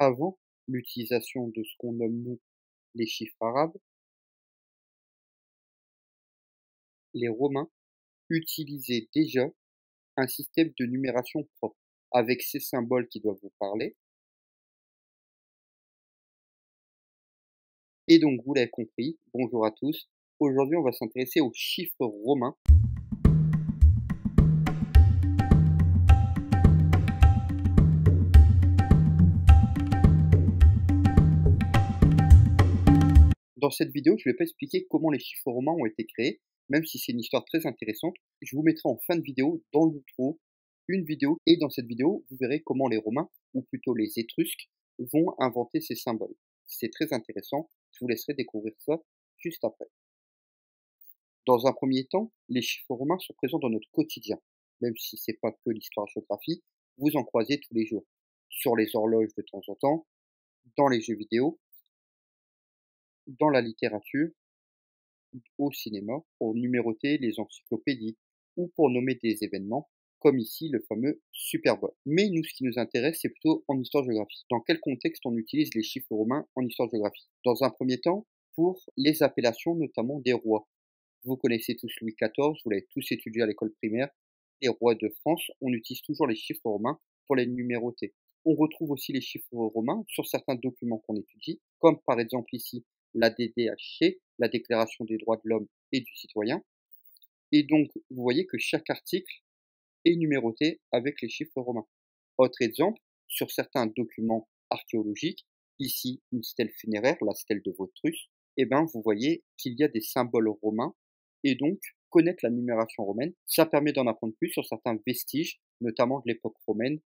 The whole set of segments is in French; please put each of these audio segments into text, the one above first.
Avant l'utilisation de ce qu'on nomme nous les chiffres arabes, les Romains utilisaient déjà un système de numération propre, avec ces symboles qui doivent vous parler. Et donc, vous l'avez compris, bonjour à tous. Aujourd'hui, on va s'intéresser aux chiffres romains. Dans cette vidéo, je ne vais pas expliquer comment les chiffres romains ont été créés, même si c'est une histoire très intéressante. Je vous mettrai en fin de vidéo, dans l'outro, une vidéo, et dans cette vidéo, vous verrez comment les Romains, ou plutôt les Étrusques, vont inventer ces symboles. C'est très intéressant, je vous laisserai découvrir ça juste après. Dans un premier temps, les chiffres romains sont présents dans notre quotidien, même si c'est pas que l'histoire-géographie, vous en croisez tous les jours, sur les horloges de temps en temps, dans les jeux vidéo, dans la littérature, au cinéma, pour numéroter les encyclopédies ou pour nommer des événements, comme ici le fameux Super Bowl. Mais nous, ce qui nous intéresse, c'est plutôt en histoire-géographie. Dans quel contexte on utilise les chiffres romains en histoire-géographie? Dans un premier temps, pour les appellations notamment des rois. Vous connaissez tous Louis XIV, vous l'avez tous étudié à l'école primaire. Les rois de France, on utilise toujours les chiffres romains pour les numéroter. On retrouve aussi les chiffres romains sur certains documents qu'on étudie, comme par exemple ici la DDHC, la Déclaration des droits de l'homme et du citoyen. Et donc, vous voyez que chaque article est numéroté avec les chiffres romains. Autre exemple, sur certains documents archéologiques, ici une stèle funéraire, la stèle de Votrus, et ben vous voyez qu'il y a des symboles romains, et donc connaître la numération romaine, ça permet d'en apprendre plus sur certains vestiges, notamment de l'époque romaine.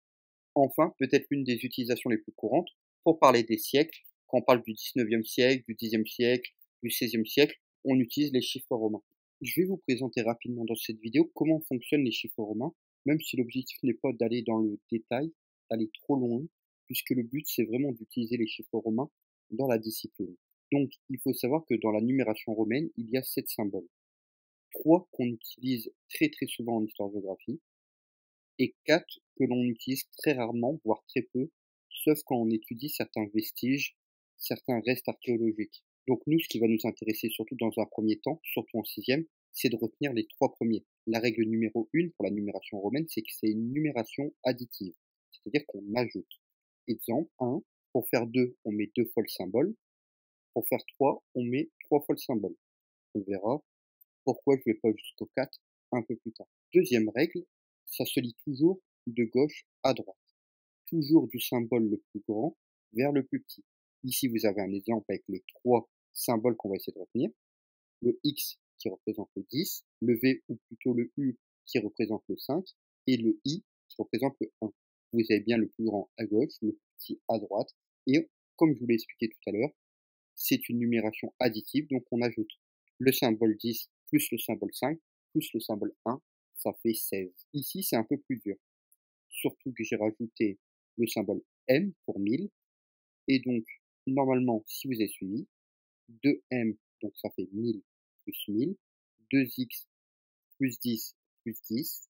Enfin, peut-être l'une des utilisations les plus courantes, pour parler des siècles, quand on parle du 19e siècle, du 10e siècle, du 16e siècle, on utilise les chiffres romains. Je vais vous présenter rapidement dans cette vidéo comment fonctionnent les chiffres romains, même si l'objectif n'est pas d'aller dans le détail, d'aller trop loin, puisque le but c'est vraiment d'utiliser les chiffres romains dans la discipline. Donc, il faut savoir que dans la numération romaine, il y a 7 symboles. 3 qu'on utilise très très souvent en histoire-géographie, et 4 que l'on utilise très rarement, voire très peu, sauf quand on étudie certains vestiges, certains restes archéologiques. Donc nous, ce qui va nous intéresser surtout dans un premier temps, surtout en sixième, c'est de retenir les 3 premiers. La règle numéro 1 pour la numération romaine, c'est que c'est une numération additive, c'est-à-dire qu'on ajoute. Exemple 1, pour faire 2, on met 2 fois le symbole, pour faire 3, on met 3 fois le symbole. On verra pourquoi je vais pas jusqu'au 4 un peu plus tard. Deuxième règle, ça se lit toujours de gauche à droite. Toujours du symbole le plus grand vers le plus petit. Ici, vous avez un exemple avec les 3 symboles qu'on va essayer de retenir. Le X qui représente le 10, le V ou plutôt le U qui représente le 5 et le I qui représente le 1. Vous avez bien le plus grand à gauche, le plus petit à droite. Et comme je vous l'ai expliqué tout à l'heure, c'est une numération additive, donc on ajoute le symbole 10 plus le symbole 5 plus le symbole 1, ça fait 16. Ici, c'est un peu plus dur. Surtout que j'ai rajouté le symbole M pour 1000. Et donc, normalement, si vous avez suivi, 2M, donc ça fait 1000 plus 1000, 2X plus 10 plus 10,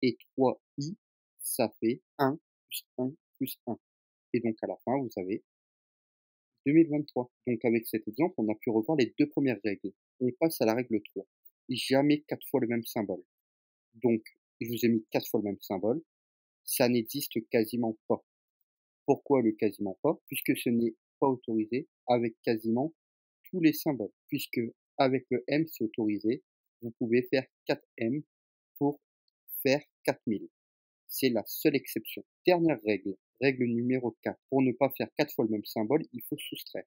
et 3I, ça fait 1 plus 1 plus 1. Et donc, à la fin, vous avez 2023. Donc avec cet exemple, on a pu revoir les 2 premières règles. On passe à la règle 3. Jamais 4 fois le même symbole. Donc, je vous ai mis 4 fois le même symbole. Ça n'existe quasiment pas. Pourquoi le quasiment pas? Puisque ce n'est pas autorisé avec quasiment tous les symboles. Puisque avec le M, c'est autorisé. Vous pouvez faire 4M pour faire 4000. C'est la seule exception. Dernière règle, règle numéro 4. Pour ne pas faire 4 fois le même symbole, il faut soustraire.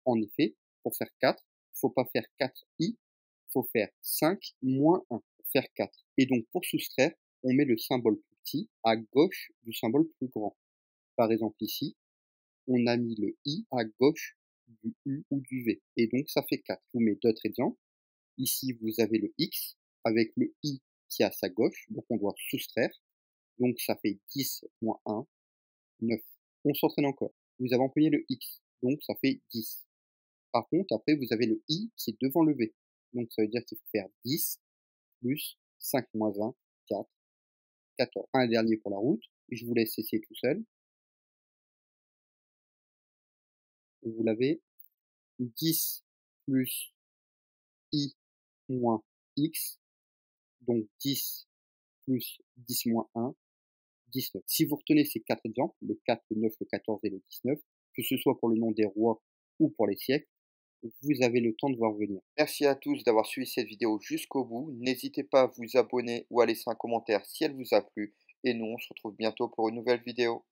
En effet, pour faire 4, il ne faut pas faire 4i, il faut faire 5 moins 1 pour faire 4. Et donc pour soustraire, on met le symbole plus petit à gauche du symbole plus grand. Par exemple ici, on a mis le i à gauche du u ou du v. Et donc ça fait 4. Je vous mets d'autres exemples. Ici, vous avez le x avec le i qui est à sa gauche, donc on doit soustraire. Donc ça fait 10 moins 1, 9. On s'entraîne encore. Vous avez employé le x, donc ça fait 10. Par contre, après, vous avez le i qui est devant le v. Donc ça veut dire qu'il faut faire 10 plus 5 moins 20, 4, 14. Un dernier pour la route. Je vous laisse essayer tout seul. vous l'avez, 10 plus i moins x, donc 10 plus 10 moins 1, 19. Si vous retenez ces 4 exemples, le 4, le 9, le 14 et le 19, que ce soit pour le nom des rois ou pour les siècles, vous avez le temps de voir venir. Merci à tous d'avoir suivi cette vidéo jusqu'au bout. N'hésitez pas à vous abonner ou à laisser un commentaire si elle vous a plu. Et nous, on se retrouve bientôt pour une nouvelle vidéo.